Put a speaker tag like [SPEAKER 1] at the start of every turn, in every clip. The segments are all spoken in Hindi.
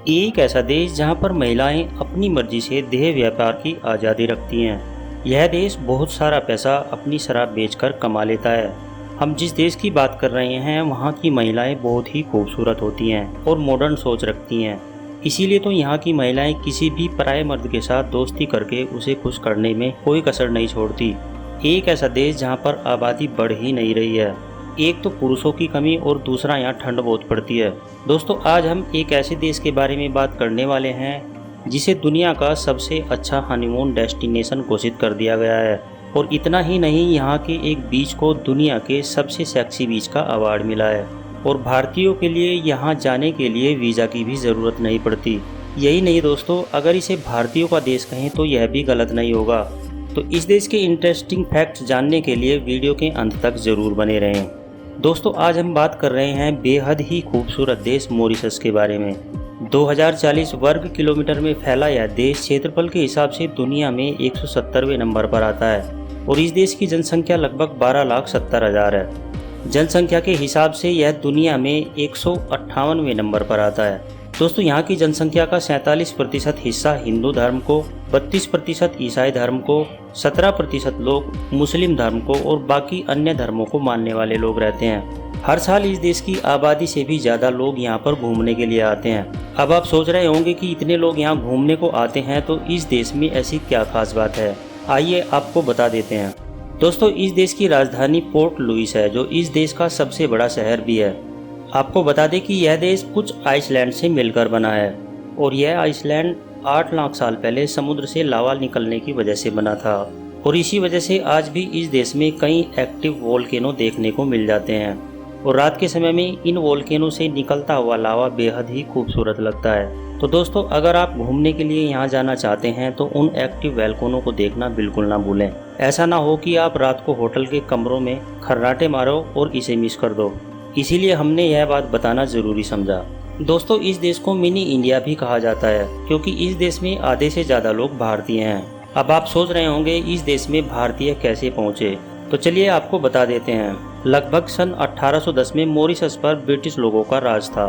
[SPEAKER 1] एक ऐसा देश जहां पर महिलाएं अपनी मर्जी से देह व्यापार की आज़ादी रखती हैं। यह देश बहुत सारा पैसा अपनी शराब बेचकर कमा लेता है। हम जिस देश की बात कर रहे हैं वहां की महिलाएं बहुत ही खूबसूरत होती हैं और मॉडर्न सोच रखती हैं। इसीलिए तो यहाँ की महिलाएं किसी भी पराये मर्द के साथ दोस्ती करके उसे खुश करने में कोई कसर नहीं छोड़ती। एक ऐसा देश जहाँ पर आबादी बढ़ ही नहीं रही है। एक तो पुरुषों की कमी और दूसरा यहाँ ठंड बहुत पड़ती है। दोस्तों, आज हम एक ऐसे देश के बारे में बात करने वाले हैं जिसे दुनिया का सबसे अच्छा हनीमून डेस्टिनेशन घोषित कर दिया गया है। और इतना ही नहीं, यहाँ के एक बीच को दुनिया के सबसे सेक्सी बीच का अवार्ड मिला है। और भारतीयों के लिए यहाँ जाने के लिए वीज़ा की भी ज़रूरत नहीं पड़ती। यही नहीं दोस्तों, अगर इसे भारतीयों का देश कहें तो यह भी गलत नहीं होगा। तो इस देश के इंटरेस्टिंग फैक्ट्स जानने के लिए वीडियो के अंत तक ज़रूर बने रहें। दोस्तों, आज हम बात कर रहे हैं बेहद ही खूबसूरत देश मॉरिशस के बारे में। 2040 वर्ग किलोमीटर में फैला यह देश क्षेत्रफल के हिसाब से दुनिया में 170वें नंबर पर आता है और इस देश की जनसंख्या लगभग 12,70,000 है। जनसंख्या के हिसाब से यह दुनिया में 158वें नंबर पर आता है। दोस्तों, यहाँ की जनसंख्या का 47% हिस्सा हिंदू धर्म को, 32% ईसाई धर्म को, 17% लोग मुस्लिम धर्म को और बाकी अन्य धर्मों को मानने वाले लोग रहते हैं। हर साल इस देश की आबादी से भी ज़्यादा लोग यहाँ पर घूमने के लिए आते हैं। अब आप सोच रहे होंगे कि इतने लोग यहाँ घूमने को आते हैं तो इस देश में ऐसी क्या खास बात है। आइए आपको बता देते हैं। दोस्तों, इस देश की राजधानी पोर्ट लुइस है, जो इस देश का सबसे बड़ा शहर भी है। आपको बता दें कि यह देश कुछ आइसलैंड से मिलकर बना है और यह आइसलैंड 8 लाख साल पहले समुद्र से लावा निकलने की वजह से बना था। और इसी वजह से आज भी इस देश में कई एक्टिव वोल्केनो देखने को मिल जाते हैं और रात के समय में इन वोल्केनो से निकलता हुआ लावा बेहद ही खूबसूरत लगता है। तो दोस्तों, अगर आप घूमने के लिए यहाँ जाना चाहते हैं तो उन एक्टिव वोल्केनो को देखना बिल्कुल ना भूलें। ऐसा ना हो कि आप रात को होटल के कमरों में खर्राटे मारो और इसे मिस कर दो। इसीलिए हमने यह बात बताना ज़रूरी समझा। दोस्तों, इस देश को मिनी इंडिया भी कहा जाता है क्योंकि इस देश में आधे से ज़्यादा लोग भारतीय हैं। अब आप सोच रहे होंगे इस देश में भारतीय कैसे पहुँचे, तो चलिए आपको बता देते हैं। लगभग सन 1810 में मॉरिशस पर ब्रिटिश लोगों का राज था।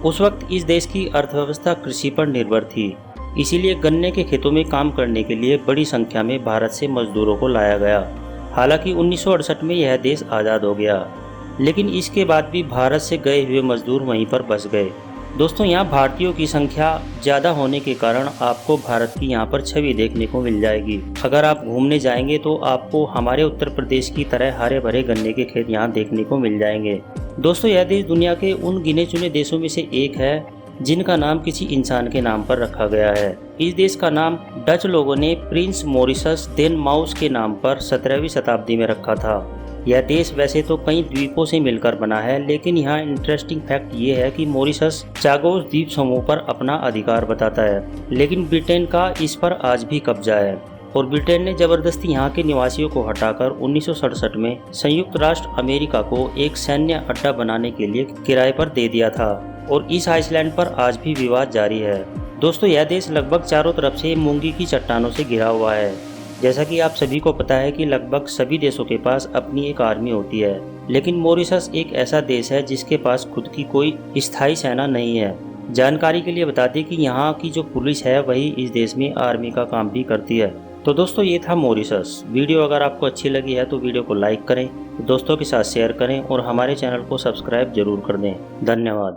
[SPEAKER 1] उस वक्त इस देश की अर्थव्यवस्था कृषि पर निर्भर थी, इसीलिए गन्ने के खेतों में काम करने के लिए बड़ी संख्या में भारत से मजदूरों को लाया गया। हालांकि 1968 में यह देश आज़ाद हो गया, लेकिन इसके बाद भी भारत से गए हुए मजदूर वहीं पर बस गए। दोस्तों, यहाँ भारतीयों की संख्या ज़्यादा होने के कारण आपको भारत की यहाँ पर छवि देखने को मिल जाएगी। अगर आप घूमने जाएंगे तो आपको हमारे उत्तर प्रदेश की तरह हरे भरे गन्ने के खेत यहाँ देखने को मिल जाएंगे। दोस्तों, यह देश दुनिया के उन गिने चुने देशों में से एक है जिनका नाम किसी इंसान के नाम पर रखा गया है। इस देश का नाम डच लोगों ने प्रिंस मॉरिशस देन माउस के नाम पर 17वीं शताब्दी में रखा था। यह देश वैसे तो कई द्वीपों से मिलकर बना है, लेकिन यहाँ इंटरेस्टिंग फैक्ट ये है कि मॉरिशस चागोस द्वीप समूह पर अपना अधिकार बताता है, लेकिन ब्रिटेन का इस पर आज भी कब्जा है। और ब्रिटेन ने जबरदस्ती यहाँ के निवासियों को हटाकर 1967 में संयुक्त राष्ट्र अमेरिका को एक सैन्य अड्डा बनाने के लिए किराए पर दे दिया था और इस आइसलैंड पर आज भी विवाद जारी है। दोस्तों, यह देश लगभग चारों तरफ से मूंगी की चट्टानों से घिरा हुआ है। जैसा कि आप सभी को पता है कि लगभग सभी देशों के पास अपनी एक आर्मी होती है, लेकिन मॉरिशस एक ऐसा देश है जिसके पास खुद की कोई स्थायी सेना नहीं है। जानकारी के लिए बता दें कि यहाँ की जो पुलिस है वही इस देश में आर्मी का काम भी करती है। तो दोस्तों, ये था मॉरिशस। वीडियो अगर आपको अच्छी लगी है तो वीडियो को लाइक करें, दोस्तों के साथ शेयर करें और हमारे चैनल को सब्सक्राइब जरूर कर दें। धन्यवाद।